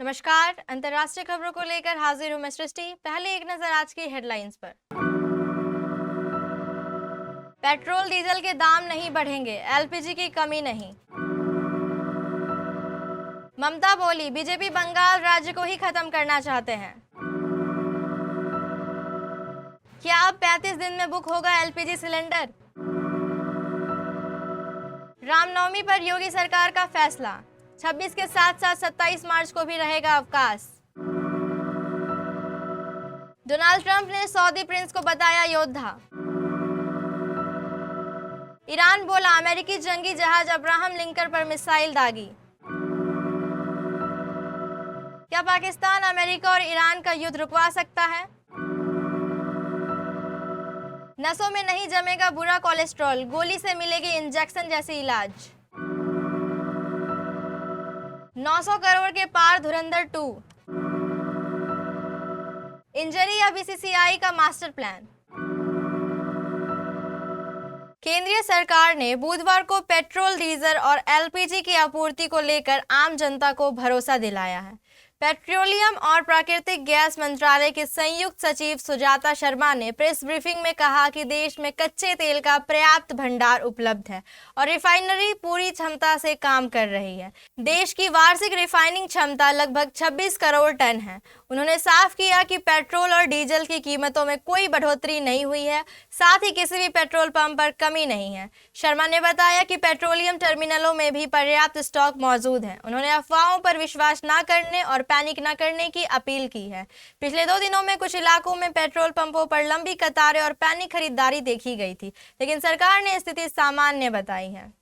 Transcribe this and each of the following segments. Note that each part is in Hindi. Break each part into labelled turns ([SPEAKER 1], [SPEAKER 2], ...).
[SPEAKER 1] नमस्कार। अंतर्राष्ट्रीय खबरों को लेकर हाजिर हूं मैं सृष्टि। पहले एक नजर आज की हेडलाइंस पर। पेट्रोल डीजल के दाम नहीं बढ़ेंगे, एलपीजी की कमी नहीं। ममता बोली, बीजेपी बंगाल राज्य को ही खत्म करना चाहते हैं। क्या अब 35 दिन में बुक होगा एलपीजी सिलेंडर? रामनवमी पर योगी सरकार का फैसला, 26 के साथ साथ 27 मार्च को भी रहेगा अवकाश। डोनाल्ड ट्रंप ने सऊदी प्रिंस को बताया योद्धा। ईरान बोला, अमेरिकी जंगी जहाज अब्राहम लिंकन पर मिसाइल दागी। क्या पाकिस्तान अमेरिका और ईरान का युद्ध रुकवा सकता है? नसों में नहीं जमेगा बुरा कोलेस्ट्रॉल, गोली से मिलेगी इंजेक्शन जैसी इलाज। 900 करोड़ के पार धुरंधर 2, इंजरी या बीसीसीआई का मास्टर प्लान। केंद्रीय सरकार ने बुधवार को पेट्रोल, डीजल और एलपीजी की आपूर्ति को लेकर आम जनता को भरोसा दिलाया है। पेट्रोलियम और प्राकृतिक गैस मंत्रालय के संयुक्त सचिव सुजाता शर्मा ने प्रेस ब्रीफिंग में कहा कि देश में कच्चे तेल का पर्याप्त भंडार उपलब्ध है और रिफाइनरी पूरी क्षमता से काम कर रही है। देश की वार्षिक रिफाइनिंग क्षमता लगभग 26 करोड़ टन है। उन्होंने साफ किया कि पेट्रोल और डीजल की कीमतों में कोई बढ़ोतरी नहीं हुई है, साथ ही किसी भी पेट्रोल पंप पर कमी नहीं है। शर्मा ने बताया कि पेट्रोलियम टर्मिनलों में भी पर्याप्त स्टॉक मौजूद है। उन्होंने अफवाहों पर विश्वास न करने और पैनिक न करने की अपील की है। पिछले 2 दिनों में कुछ इलाकों में पेट्रोल पंपों पर लंबी कतारें और पैनिक खरीदारी देखी गई थी, लेकिन सरकार ने स्थिति सामान्य बताई है।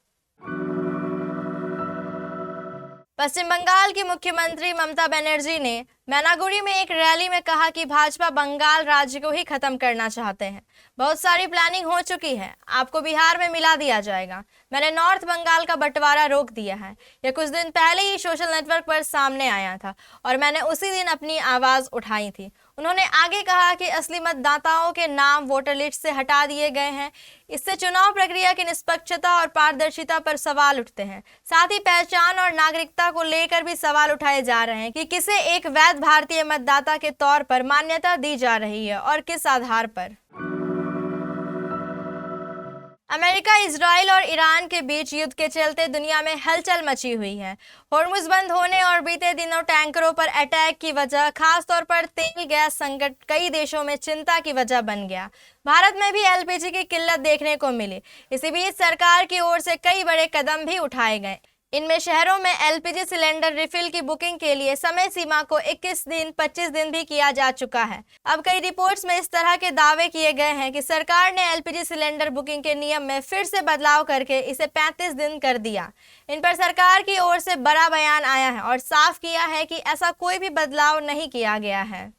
[SPEAKER 1] पश्चिम बंगाल की मुख्यमंत्री ममता बनर्जी ने मैनागुड़ी में एक रैली में कहा कि भाजपा बंगाल राज्य को ही खत्म करना चाहते हैं। बहुत सारी प्लानिंग हो चुकी है, आपको बिहार में मिला दिया जाएगा। मैंने नॉर्थ बंगाल का बंटवारा रोक दिया है। यह कुछ दिन पहले ही सोशल नेटवर्क पर सामने आया था और मैंने उसी दिन अपनी आवाज उठाई थी। उन्होंने आगे कहा कि असली मतदाताओं के नाम वोटर लिस्ट से हटा दिए गए हैं। इससे चुनाव प्रक्रिया की निष्पक्षता और पारदर्शिता पर सवाल उठते हैं। साथ ही पहचान और नागरिकता को लेकर भी सवाल उठाए जा रहे हैं कि किसे एक वैध भारतीय मतदाता के तौर पर मान्यता दी जा रही है और किस आधार पर। अमेरिका, इजराइल और ईरान के बीच युद्ध के चलते दुनिया में हलचल मची हुई है। होर्मुज बंद होने और बीते दिनों टैंकरों पर अटैक की वजह, खासतौर पर तेल गैस संकट कई देशों में चिंता की वजह बन गया। भारत में भी एलपीजी की किल्लत देखने को मिली। इसी बीच सरकार की ओर से कई बड़े कदम भी उठाए गए। इनमें शहरों में एलपीजी सिलेंडर रिफिल की बुकिंग के लिए समय सीमा को 21 दिन 25 दिन भी किया जा चुका है। अब कई रिपोर्ट्स में इस तरह के दावे किए गए हैं कि सरकार ने एलपीजी सिलेंडर बुकिंग के नियम में फिर से बदलाव करके इसे 35 दिन कर दिया। इन पर सरकार की ओर से बड़ा बयान आया है और साफ किया है कि ऐसा कोई भी बदलाव नहीं किया गया है।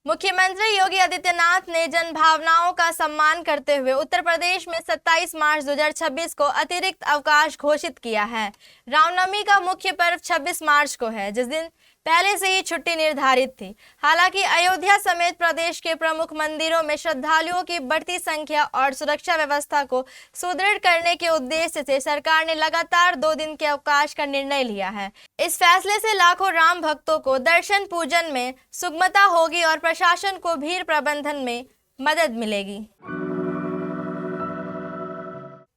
[SPEAKER 1] मुख्यमंत्री योगी आदित्यनाथ ने जन भावनाओं का सम्मान करते हुए उत्तर प्रदेश में 27 मार्च 2026 को अतिरिक्त अवकाश घोषित किया है। रामनवमी का मुख्य पर्व 26 मार्च को है, जिस दिन पहले से ही छुट्टी निर्धारित थी। हालांकि अयोध्या समेत प्रदेश के प्रमुख मंदिरों में श्रद्धालुओं की बढ़ती संख्या और सुरक्षा व्यवस्था को सुदृढ़ करने के उद्देश्य से सरकार ने लगातार 2 दिन के अवकाश का निर्णय लिया है। इस फैसले से लाखों राम भक्तों को दर्शन पूजन में सुगमता होगी और प्रशासन को भीड़ प्रबंधन में मदद मिलेगी।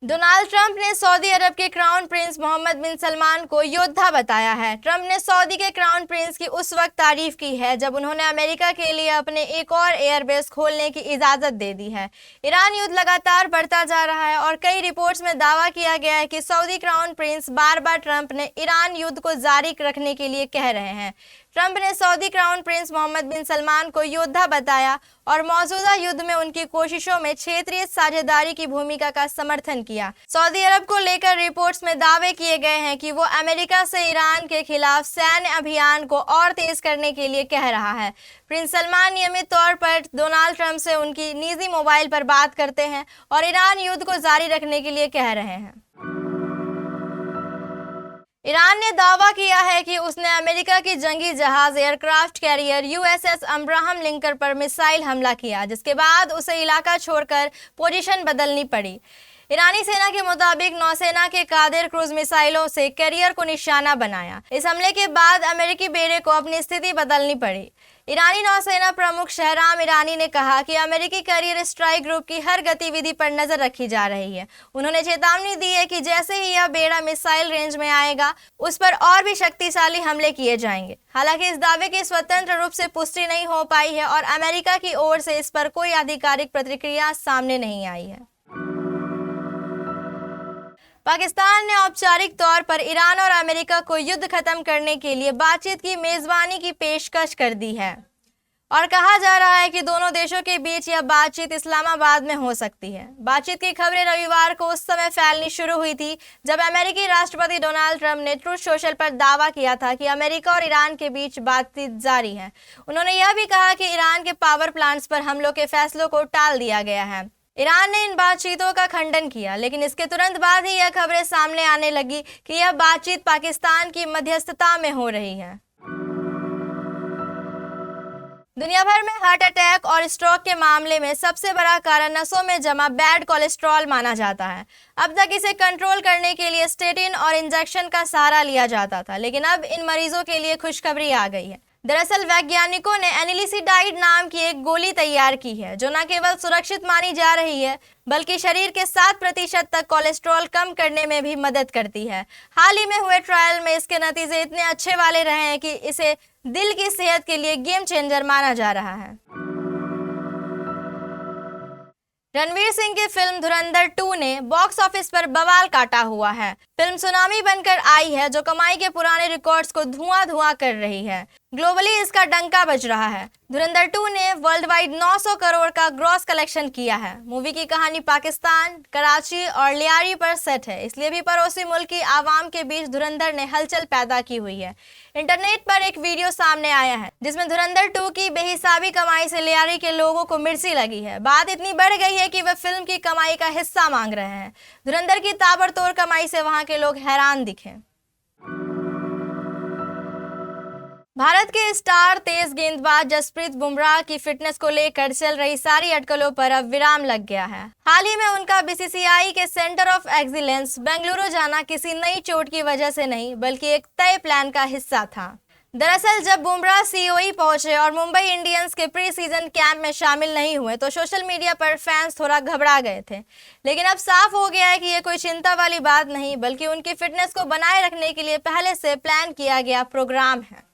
[SPEAKER 1] डोनाल्ड ट्रंप ने सऊदी अरब के क्राउन प्रिंस मोहम्मद बिन सलमान को योद्धा बताया है। ट्रंप ने सऊदी के क्राउन प्रिंस की उस वक्त तारीफ की है जब उन्होंने अमेरिका के लिए अपने एक और एयरबेस खोलने की इजाजत दे दी है। ईरान युद्ध लगातार बढ़ता जा रहा है और कई रिपोर्ट्स में दावा किया गया है कि सऊदी क्राउन प्रिंस बार-बार ट्रंप ने ईरान युद्ध को जारी रखने के लिए कह रहे हैं। ट्रंप ने सऊदी क्राउन प्रिंस मोहम्मद बिन सलमान को योद्धा बताया और मौजूदा युद्ध में उनकी कोशिशों में क्षेत्रीय साझेदारी की भूमिका का समर्थन किया। सऊदी अरब को लेकर रिपोर्ट्स में दावे किए गए हैं कि वो अमेरिका से ईरान के खिलाफ सैन्य अभियान को और तेज करने के लिए कह रहा है। प्रिंस सलमान नियमित तौर पर डोनाल्ड ट्रंप से उनकी निजी मोबाइल पर बात करते हैं और ईरान युद्ध को जारी रखने के लिए कह रहे हैं। ईरान ने दावा किया है कि उसने अमेरिका की जंगी जहाज aircraft carrier USS Abraham Lincoln पर मिसाइल हमला किया, जिसके बाद उसे इलाका छोड़कर पोजीशन बदलनी पड़ी। ईरानी सेना के मुताबिक नौसेना के कादिर क्रूज मिसाइलों से कैरियर को निशाना बनाया। इस हमले के बाद अमेरिकी बेड़े को अपनी स्थिति बदलनी पड़ी। ईरानी नौसेना प्रमुख शहराम ईरानी ने कहा कि अमेरिकी कैरियर स्ट्राइक ग्रुप की हर गतिविधि पर नजर रखी जा रही है। उन्होंने चेतावनी दी है कि जैसे ही यह बेड़ा मिसाइल रेंज में आएगा, उस पर और भी शक्तिशाली हमले किए जाएंगे। हालांकि इस दावे की स्वतंत्र रूप से पुष्टि नहीं हो पाई है और अमेरिका की ओर से इस पर कोई आधिकारिक प्रतिक्रिया सामने नहीं आई है। पाकिस्तान ने औपचारिक तौर पर ईरान और अमेरिका को युद्ध खत्म करने के लिए बातचीत की मेजबानी की पेशकश कर दी है और कहा जा रहा है कि दोनों देशों के बीच यह बातचीत इस्लामाबाद में हो सकती है। बातचीत की खबरें रविवार को उस समय फैलनी शुरू हुई थी जब अमेरिकी राष्ट्रपति डोनाल्ड ट्रंप ने ट्रूथ सोशल पर दावा किया था कि अमेरिका और ईरान के बीच बातचीत जारी है। उन्होंने यह भी कहा कि ईरान के पावर प्लांट्स पर हमलों के फैसलों को टाल दिया गया है। ईरान ने इन बातचीतों का खंडन किया, लेकिन इसके तुरंत बाद ही यह खबरें सामने आने लगी कि यह बातचीत पाकिस्तान की मध्यस्थता में हो रही है। दुनिया भर में हार्ट अटैक और स्ट्रोक के मामले में सबसे बड़ा कारण नसों में जमा बैड कोलेस्ट्रॉल माना जाता है। अब तक इसे कंट्रोल करने के लिए स्टेटिन और इंजेक्शन का सहारा लिया जाता था, लेकिन अब इन मरीजों के लिए खुशखबरी आ गई है। दरअसल वैज्ञानिकों ने एनिलिसिडाइड नाम की एक गोली तैयार की है जो न केवल सुरक्षित मानी जा रही है बल्कि शरीर के 7% तक कोलेस्ट्रॉल कम करने में भी मदद करती है। हाल ही में हुए ट्रायल में इसके नतीजे इतने अच्छे वाले रहे हैं कि इसे दिल की सेहत के लिए गेम चेंजर माना जा रहा है। रणवीर सिंह की फिल्म धुरंधर 2 ने बॉक्स ऑफिस पर बवाल काटा हुआ है। फिल्म सुनामी बनकर आई है जो कमाई के पुराने रिकॉर्ड्स को धुआं कर रही है। ग्लोबली इसका डंका बज रहा है। धुरंधर 2 ने वर्ल्ड वाइड 900 करोड़ का ग्रॉस कलेक्शन किया है। मूवी की कहानी पाकिस्तान, कराची और लियारी पर सेट है, इसलिए भी पड़ोसी मुल्क की आवाम के बीच धुरंधर ने हलचल पैदा की हुई है। इंटरनेट पर एक वीडियो सामने आया है जिसमें धुरंधर 2 की बेहिसाबी कमाई से लियारी के लोगों को मिर्ची लगी है। बात इतनी बढ़ गई है कि वे फिल्म की कमाई का हिस्सा मांग रहे हैं। धुरंधर की ताबड़तोड़ कमाई से वहां के लोग हैरान दिखे। भारत के स्टार तेज गेंदबाज जसप्रीत बुमराह की फिटनेस को लेकर चल रही सारी अटकलों पर अब विराम लग गया है। हाल ही में उनका बीसीसीआई के सेंटर ऑफ एक्सीलेंस बेंगलुरु जाना किसी नई चोट की वजह से नहीं बल्कि एक तय प्लान का हिस्सा था। दरअसल जब बुमराह सीओई पहुंचे और मुंबई इंडियंस के प्री सीजन कैंप में शामिल नहीं हुए तो सोशल मीडिया पर फैंस थोड़ा घबरा गए थे, लेकिन अब साफ हो गया है कि ये कोई चिंता वाली बात नहीं बल्कि उनकी फिटनेस को बनाए रखने के लिए पहले से प्लान किया गया प्रोग्राम है।